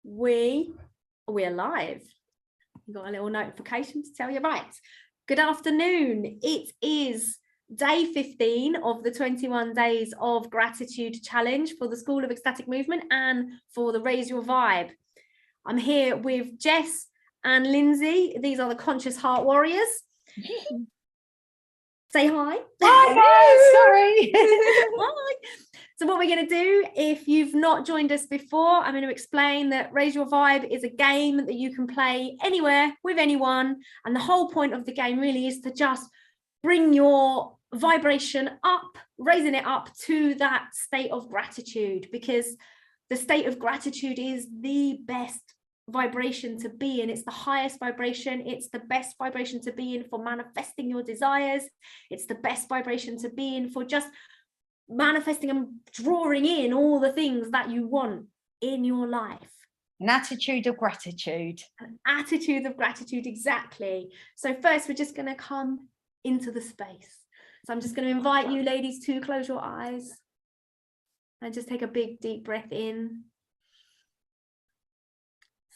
We're live. Got a little notification to tell you. Right, good afternoon. It is day 15 of the 21 days of gratitude challenge for the School of Ecstatic Movement and for the Raise Your Vibe. I'm here with Jess and Lyndsey. These are the Conscious Heart Warriors. Say hi. Hi, sorry. Hi. So what we're going to do, if you've not joined us before, I'm going to explain that Raise Your Vibe is a game that you can play anywhere with anyone. And the whole point of the game really is to just bring your vibration up, raising it up to that state of gratitude, because the state of gratitude is the best vibration to be in. It's the highest vibration. It's the best vibration to be in for manifesting your desires. It's the best vibration to be in for just manifesting and drawing in all the things that you want in your life. An attitude of gratitude. An attitude of gratitude, exactly. So first, we're just going to come into the space. So I'm just going to invite you ladies to close your eyes and just take a big, deep breath in,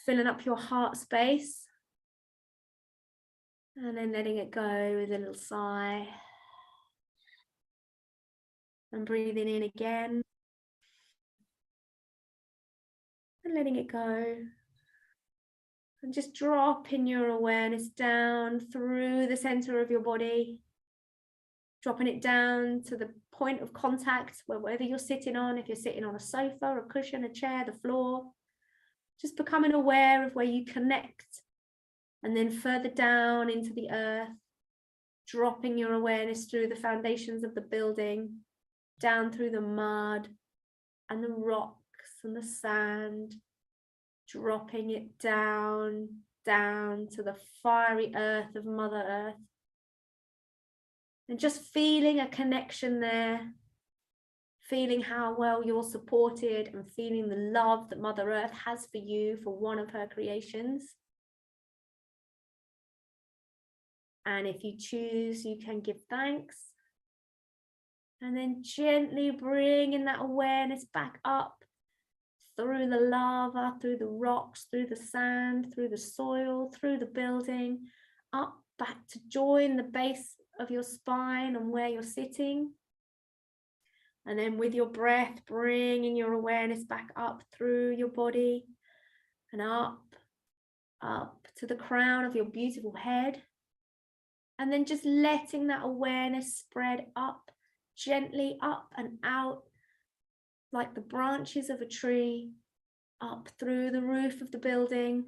filling up your heart space, and then letting it go with a little sigh. And breathing in again and letting it go, and just dropping your awareness down through the center of your body, dropping it down to the point of contact wherever you're sitting on. If you're sitting on a sofa, a cushion, a chair, the floor, just becoming aware of where you connect, and then further down into the earth, dropping your awareness through the foundations of the building, down through the mud and the rocks and the sand, dropping it down to the fiery earth of Mother Earth, and just feeling a connection there, feeling how well you're supported and feeling the love that Mother Earth has for you for one of her creations. And if you choose, you can give thanks. And then gently bringing that awareness back up through the lava, through the rocks, through the sand, through the soil, through the building, up back to join the base of your spine and where you're sitting. And then with your breath, bringing your awareness back up through your body and up to the crown of your beautiful head. And then just letting that awareness spread up, gently up and out like the branches of a tree, up through the roof of the building,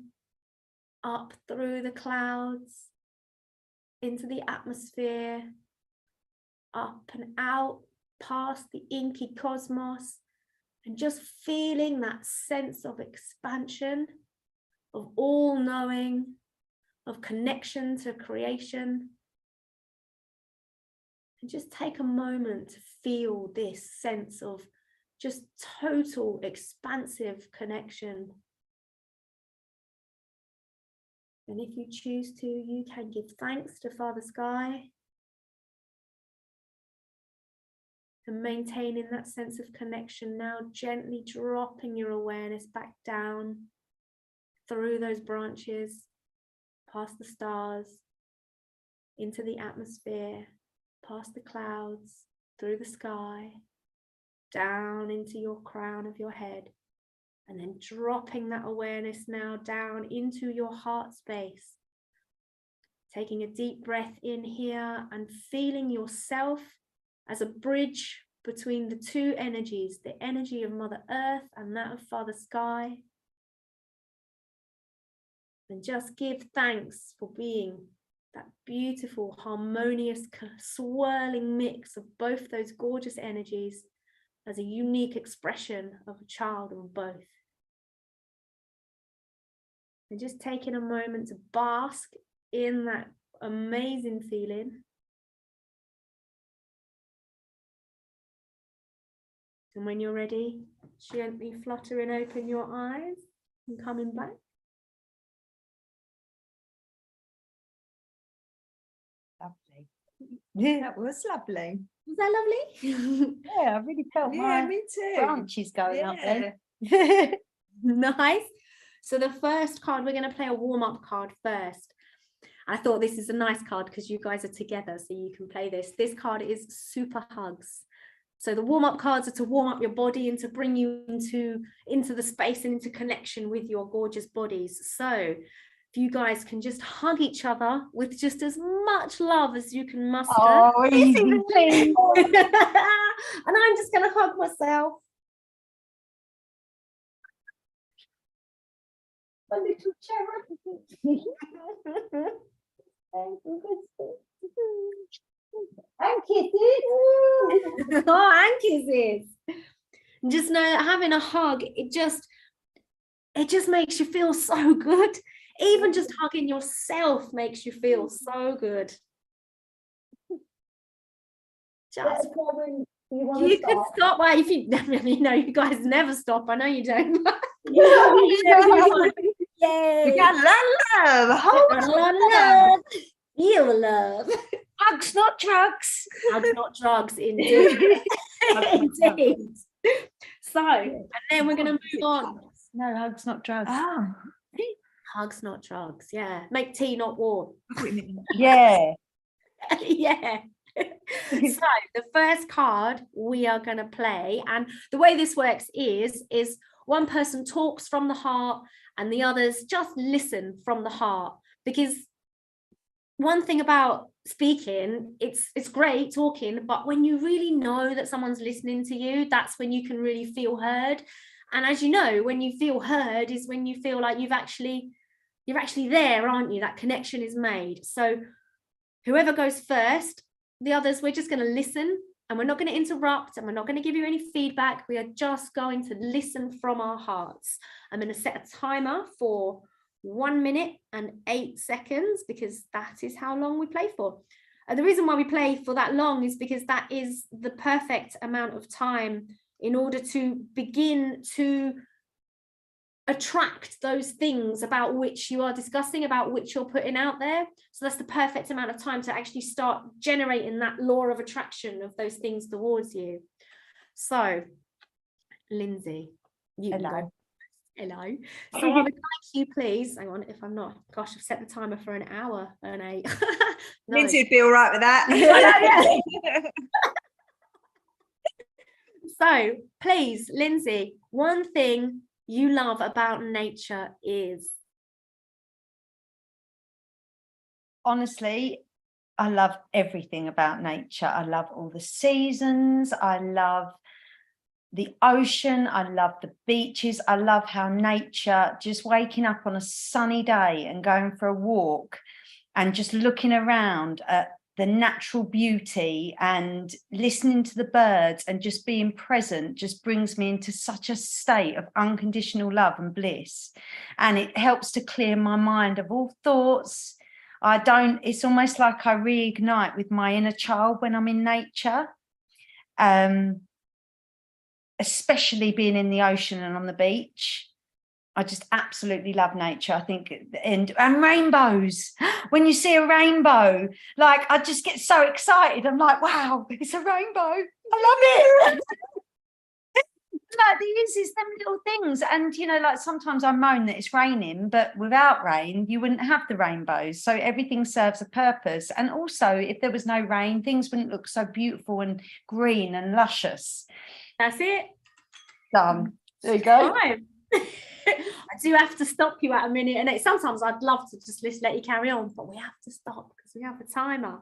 up through the clouds, into the atmosphere, up and out past the inky cosmos, and just feeling that sense of expansion, of all knowing, of connection to creation. And just take a moment to feel this sense of just total expansive connection. And if you choose to, you can give thanks to Father Sky. And maintaining that sense of connection now, gently dropping your awareness back down through those branches, past the stars, into the atmosphere, past the clouds, through the sky, down into your crown of your head, and then dropping that awareness now down into your heart space. Taking a deep breath in here and feeling yourself as a bridge between the two energies, the energy of Mother Earth and that of Father Sky. And just give thanks for being that beautiful, harmonious, swirling mix of both those gorgeous energies as a unique expression of a child of both. And just taking a moment to bask in that amazing feeling. And when you're ready, gently fluttering open your eyes and coming back. Lovely. Yeah, that was lovely. Was that lovely? Yeah, I really felt Yeah, my me too. branches going up then. Nice. So the first card, we're going to play a warm-up card first. I thought this is a nice card because you guys are together, so you can play this. This card is Super Hugs. So the warm-up cards are to warm up your body and to bring you into the space and into connection with your gorgeous bodies. So if you guys can just hug each other with just as much love as you can muster. Oh, easy, please. And I'm just going to hug myself. A little cherub. And kisses. Oh, and kisses. Just know that having a hug, it just makes you feel so good. Even just hugging yourself makes you feel so good. Just you can stop. Well, if you definitely know, you guys never stop. I know you don't. Yay! We got a lot of love. A lot of love. You love. Hugs, not drugs. Hugs, not drugs, indeed. Indeed. So, and then we're going to move on. No, hugs, not drugs. Oh. Hugs, not drugs. Yeah. Make tea, not war. Yeah. Yeah. So the first card we are going to play, and the way this works is one person talks from the heart and the others just listen from the heart. Because one thing about speaking, it's great talking, but when you really know that someone's listening to you, that's when you can really feel heard. And as you know, when you feel heard is when you feel like you're actually there, aren't you? That connection is made. So whoever goes first, the others, we're just going to listen, and we're not going to interrupt, and we're not going to give you any feedback. We are just going to listen from our hearts. I'm going to set a timer for 1 minute and 8 seconds, because that is how long we play for. And the reason why we play for that long is because that is the perfect amount of time in order to begin to attract those things about which you are discussing, about which you're putting out there. So that's the perfect amount of time to actually start generating that law of attraction of those things towards you. So, Lyndsey, you can go. Hello. So I would like you, please, hang on, if I'm not, gosh, I've set the timer for an hour and 8. No. Lyndsey would be all right with that. So please, Lyndsey, one thing you love about nature is? Honestly, I love everything about nature. I love all the seasons. I love the ocean. I love the beaches. I love how nature, just waking up on a sunny day and going for a walk and just looking around at the natural beauty and listening to the birds and just being present just brings me into such a state of unconditional love and bliss. And it helps to clear my mind of all thoughts. It's almost like I reignite with my inner child when I'm in nature. Especially being in the ocean and on the beach. I just absolutely love nature. I think, and rainbows. When you see a rainbow, like I just get so excited. I'm like, wow, it's a rainbow. I love it. Like it's them little things. And you know, like sometimes I moan that it's raining, but without rain, you wouldn't have the rainbows. So everything serves a purpose. And also, if there was no rain, things wouldn't look so beautiful and green and luscious. That's it. Done. There you go. I do have to stop you at a minute, and sometimes I'd love to just let you carry on, but we have to stop because we have a timer.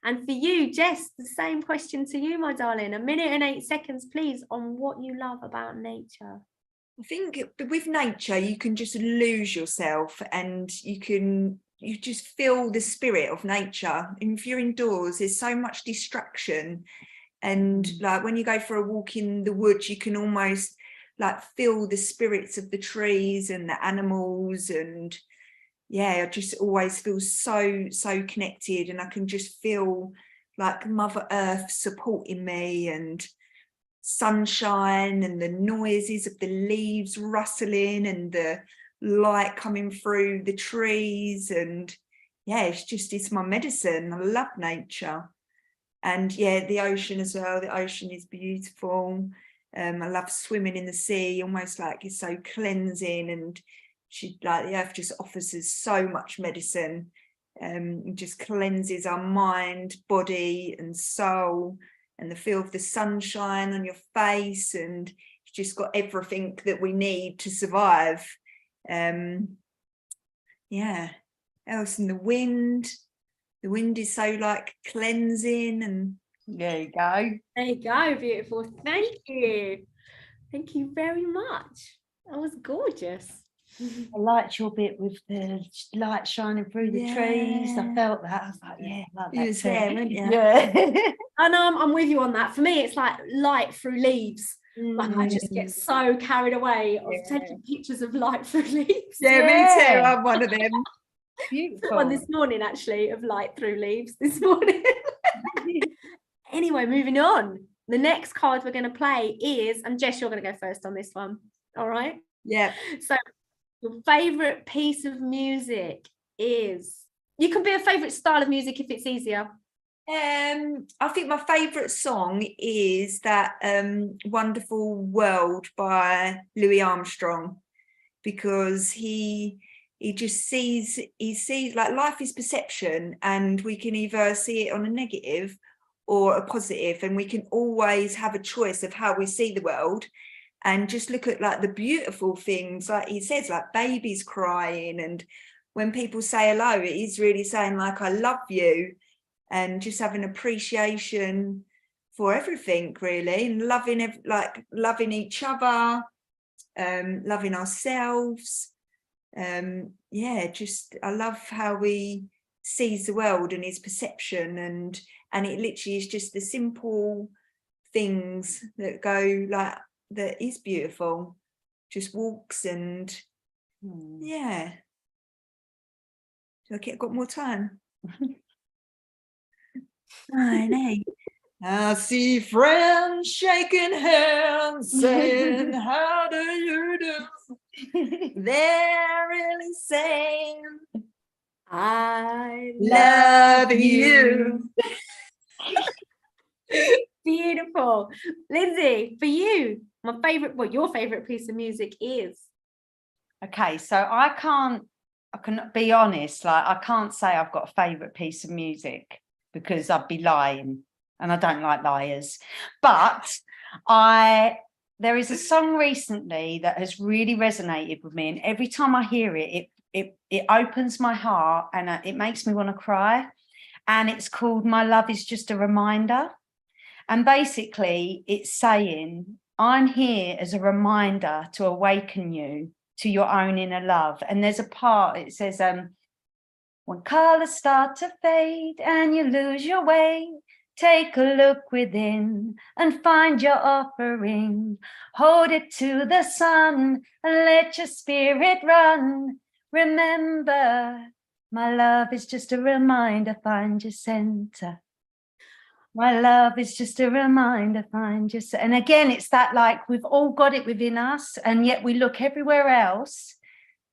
And for you, Jess, the same question to you, my darling. 1 minute and 8 seconds, please, on what you love about nature. I think with nature, you can just lose yourself, and you just feel the spirit of nature. And if you're indoors, there's so much distraction. And like when you go for a walk in the woods, you can almost like feel the spirits of the trees and the animals. And yeah, I just always feel so connected, and I can just feel like Mother Earth supporting me, and sunshine and the noises of the leaves rustling and the light coming through the trees. And yeah, it's my medicine. I love nature. And yeah, the ocean as well. The ocean is beautiful. I love swimming in the sea, almost like it's so cleansing, and the earth just offers us so much medicine. It just cleanses our mind, body and soul, and the feel of the sunshine on your face, and it's just got everything that we need to survive. Else in the wind is so like cleansing, and There you go. Beautiful. Thank you very much. That was gorgeous. I liked your bit with the light shining through the trees. I felt that. I was like, yeah, I like that. You was there, weren't you? Yeah. I know, I'm with you on that. For me, it's like light through leaves. Like I just get so carried away of taking pictures of light through leaves. Yeah, me too. I'm one of them. Beautiful. One this morning, actually, of light through leaves this morning. Anyway, moving on. The next card we're going to play is, and Jess, you're going to go first on this one. All right? Yeah. So your favourite piece of music is, you can be a favourite style of music if it's easier. I think my favourite song is that Wonderful World by Louis Armstrong, because he just sees like life is perception, and we can either see it on a negative or a positive, and we can always have a choice of how we see the world, and just look at like the beautiful things, like he says, like babies crying, and when people say hello, it is really saying like I love you, and just having appreciation for everything really, and loving each other, loving ourselves. Just I love how he sees the world and his perception, and it literally is just the simple things that go like that is beautiful, just walks and so okay, I've got more time. I see friends shaking hands saying how do you do. They're really saying I love you. Beautiful. Lyndsey, for you, your favourite piece of music is? Okay, so I can be honest, like I can't say I've got a favourite piece of music because I'd be lying, and I don't like liars. But there is a song recently that has really resonated with me, and every time I hear it, it opens my heart and it makes me want to cry. And it's called My Love Is Just a Reminder. And basically it's saying, I'm here as a reminder to awaken you to your own inner love. And there's a part, it says, when colors start to fade and you lose your way, take a look within and find your offering. Hold it to the sun and let your spirit run. Remember, my love is just a reminder, find your center. My love is just a reminder, find your center. And again, it's that like we've all got it within us, and yet we look everywhere else,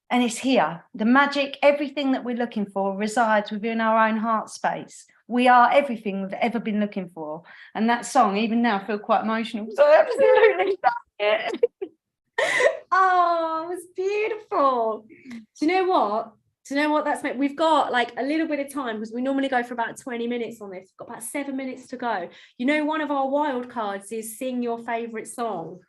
and it's here. The magic, everything that we're looking for resides within our own heart space. We are everything we've ever been looking for. And that song, even now, I feel quite emotional. So I absolutely love it. Oh, it was beautiful. Do you know what? That's meant? We've got like a little bit of time, because we normally go for about 20 minutes on this. We've got about 7 minutes to go. You know, one of our wild cards is sing your favourite song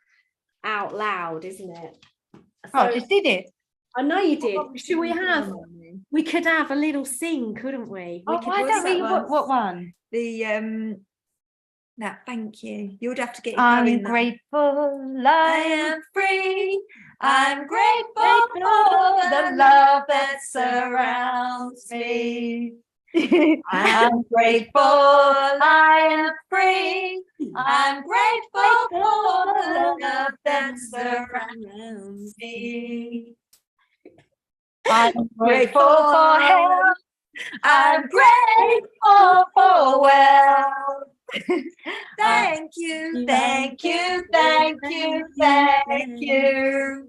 out loud, isn't it? So, I just did it. I know you did. Should we have? We could have a little sing, couldn't we? Why don't we? What one? The no, thank you. You would have to get it I'm going. grateful, I am free. I'm grateful for the love that surrounds me. I'm grateful. I am free. I'm grateful for the love that surrounds me. I'm grateful for health. I'm grateful for wealth. Thank you, thank you, thank you, thank you.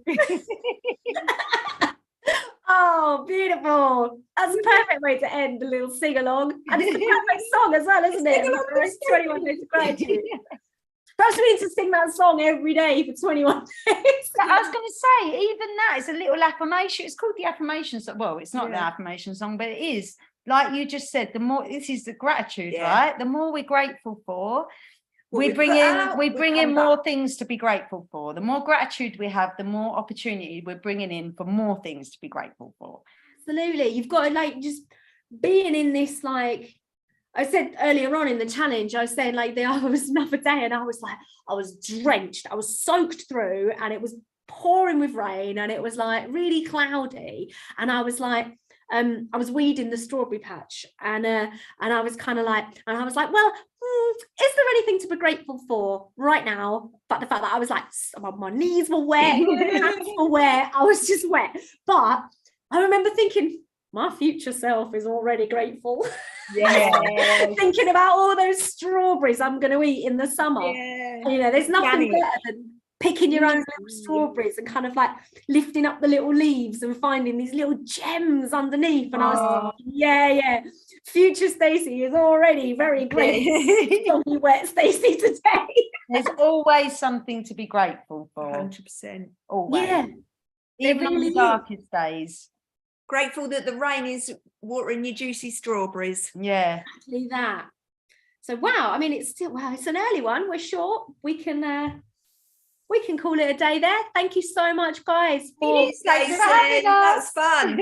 Oh, beautiful. That's a perfect way to end a little sing along. And it's the perfect song as well, isn't it? It's 21 Days of Gratitude. Perhaps we need to sing that song every day for 21 days. I was going to say, even that is a little affirmation. It's called the affirmation song. Well, it's not the Yeah. affirmation song, but it is. Like you just said, the more, this is the gratitude, Yeah. right? The more we're grateful for, What we we bring put in out, we we bring come in more back. things to be grateful for. The more gratitude we have, the more opportunity we're bringing in for more things to be grateful for. Absolutely. You've got to like just being in this, like I said earlier on in the challenge, I was saying like there was another day and I was like, I was drenched, I was soaked through, and it was pouring with rain, and it was like really cloudy, and I was like, I was weeding the strawberry patch, and I was kind of like, and I was like, well, is there anything to be grateful for right now? But the fact that I was like, my knees were wet, my hands were wet, I was just wet. But I remember thinking, my future self is already grateful. Yeah. Thinking about all those strawberries I'm going to eat in the summer. Yeah. You know, there's nothing Organic. better than picking your own little strawberries and kind of like lifting up the little leaves and finding these little gems underneath. And I was thinking, yeah, future Stacey is already very grateful. Soggy wet Stacey today. There's always something to be grateful for. 100%. Always. Yeah, Even there on really the is. darkest days. Grateful that the rain is watering your juicy strawberries. Yeah. exactly that. So wow, I mean, it's still, wow, it's an early one. We're short. We can call it a day there. Thank you so much, guys. Thanks for having us. That's fun.